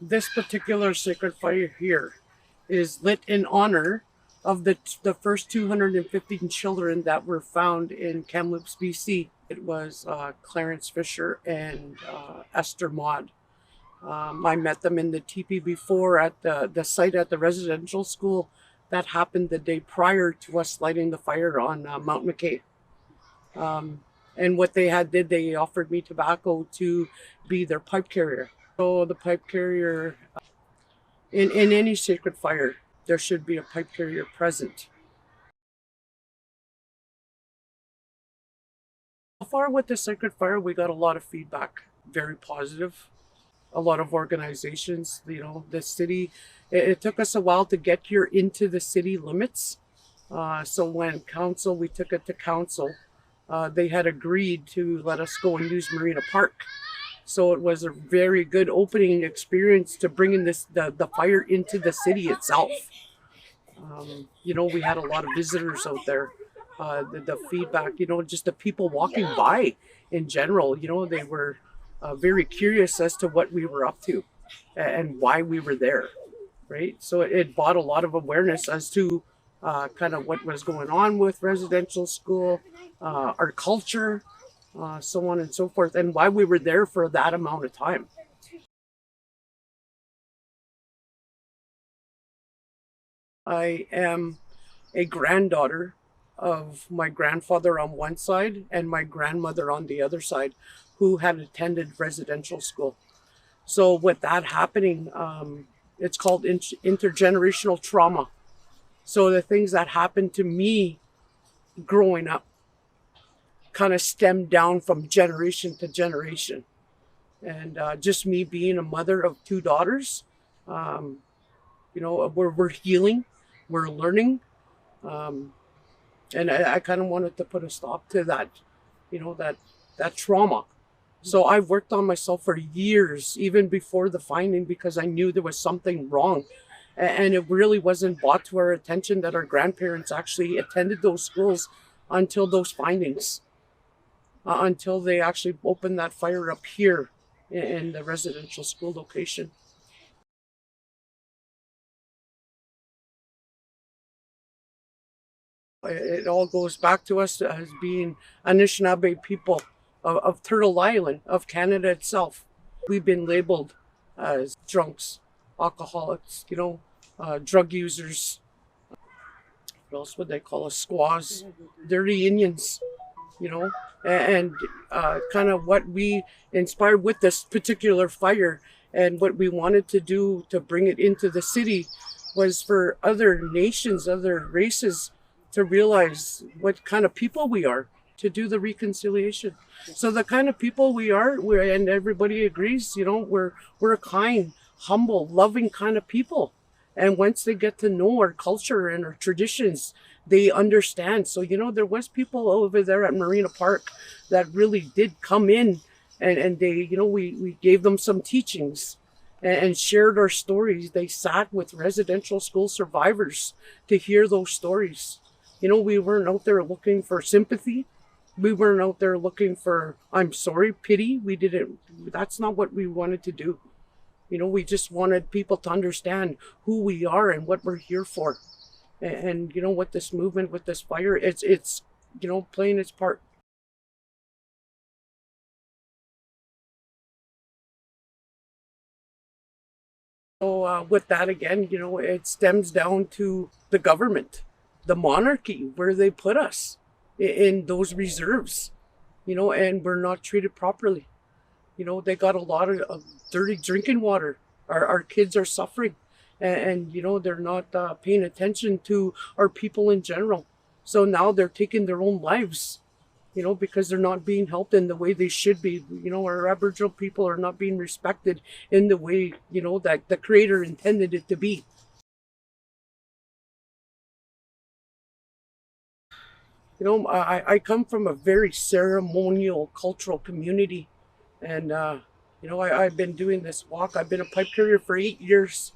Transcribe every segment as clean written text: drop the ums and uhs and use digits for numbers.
This particular sacred fire here is lit in honor of the first 215 children that were found in Kamloops B.C. It was Clarence Fisher and Esther Maud. I met them in the teepee before at the site at the residential school. That happened the day prior to us lighting the fire on Mount McKay. And what they did, they offered me tobacco to be their pipe carrier. So the pipe carrier, in any sacred fire, there should be a pipe carrier present. So far with the sacred fire, we got a lot of feedback, very positive. A lot of organizations, the city, it took us a while to get here into the city limits. So when we took it to council, they had agreed to let us go and use Marina Park. So it was a very good opening experience to bring in the fire into the city itself. We had a lot of visitors out there. The feedback, just the people walking by in general, they were very curious as to what we were up to and why we were there, right? So it brought a lot of awareness as to kind of what was going on with residential school, our culture, so on and so forth, and why we were there for that amount of time. I am a granddaughter of my grandfather on one side and my grandmother on the other side, who had attended residential school. So with that happening, it's called intergenerational trauma. So the things that happened to me growing up kind of stemmed down from generation to generation. And just me being a mother of two daughters, we're healing, we're learning. And I kind of wanted to put a stop to that, that trauma. So I've worked on myself for years, even before the finding, because I knew there was something wrong. And it really wasn't brought to our attention that our grandparents actually attended those schools until those findings, until they actually opened that fire up here in the residential school location. It all goes back to us as being Anishinaabe people of Turtle Island, of Canada itself. We've been labeled as drunks, alcoholics, drug users. What else would they call us? Squaws, dirty Indians, and kind of what we inspired with this particular fire and what we wanted to do to bring it into the city was for other nations, other races to realize what kind of people we are, to do the reconciliation. So the kind of people we are, and everybody agrees, we're a kind, humble, loving kind of people. And once they get to know our culture and our traditions, they understand. So, there was people over there at Marina Park that really did come in and they, we gave them some teachings and shared our stories. They sat with residential school survivors to hear those stories. We weren't out there looking for sympathy. We weren't out there looking for, I'm sorry, pity. That's not what we wanted to do. We just wanted people to understand who we are and what we're here for. And what this movement, with this fire, it's playing its part. So with that, again, it stems down to the government, the monarchy, where they put us in those reserves, and we're not treated properly. They got a lot of dirty drinking water. Our kids are suffering, and they're not paying attention to our people in general. So now they're taking their own lives, because they're not being helped in the way they should be. Our Aboriginal people are not being respected in the way, that the Creator intended it to be. I come from a very ceremonial, cultural community. And, I've been doing this walk. I've been a pipe carrier for 8 years.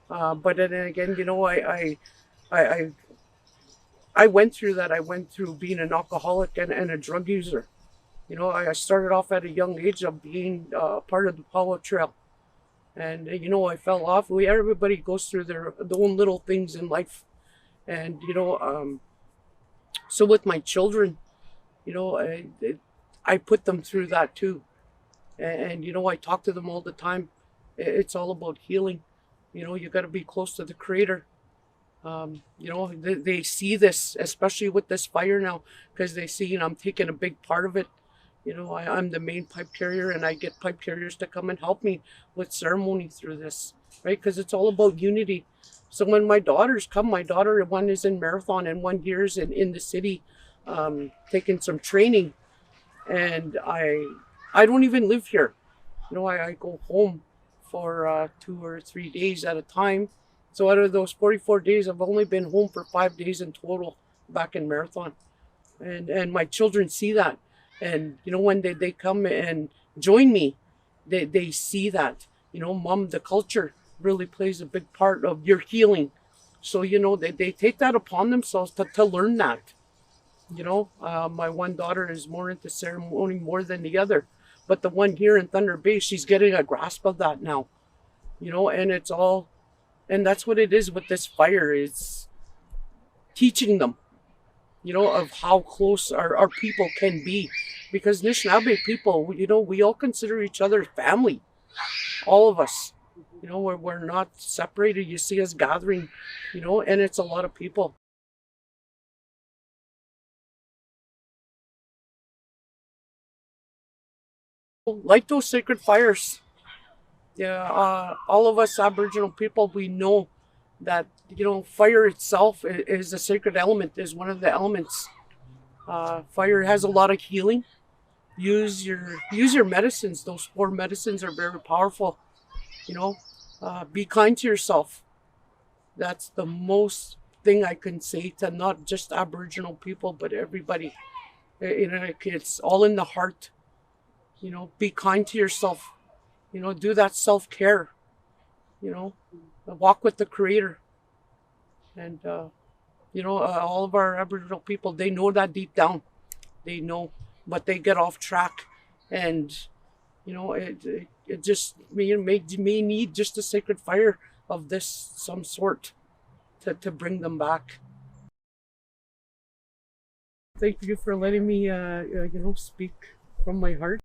But then again, I, I went through that. I went through being an alcoholic and a drug user. I started off at a young age of being part of the Palo Trail. And I fell off. Everybody goes through their own little things in life. And so with my children, I put them through that too. And I talk to them all the time. It's all about healing. You got to be close to the Creator. They see this, especially with this fire now, because they see, I'm taking a big part of it. I'm the main pipe carrier, and I get pipe carriers to come and help me with ceremony through this, right? Because it's all about unity. So when my daughters come, my daughter, one is in Marathon and one here is in the city, taking some training, and I don't even live here. I go home for 2 or 3 days at a time. So out of those 44 days, I've only been home for 5 days in total back in Marathon. And my children see that. And, when they come and join me, they see that, Mom, the culture really plays a big part of your healing. So, they take that upon themselves to learn that. My one daughter is more into ceremony more than the other. But the one here in Thunder Bay, she's getting a grasp of that now. And that's what it is with this fire. It's teaching them, of how close our people can be. Because Anishinaabe people, we all consider each other family. All of us. We're not separated. You see us gathering, and it's a lot of people. Light those sacred fires. Yeah, all of us Aboriginal people, we know that, fire itself is a sacred element, is one of the elements. Fire has a lot of healing. Use your medicines. Those 4 medicines are very powerful. Be kind to yourself. That's the most thing I can say to not just Aboriginal people, but everybody. It's all in the heart. Be kind to yourself. Do that self-care. Walk with the Creator. And, all of our Aboriginal people, they know that deep down. They know, but they get off track. And, it just may need just a sacred fire of this, some sort, to bring them back. Thank you for letting me, speak from my heart.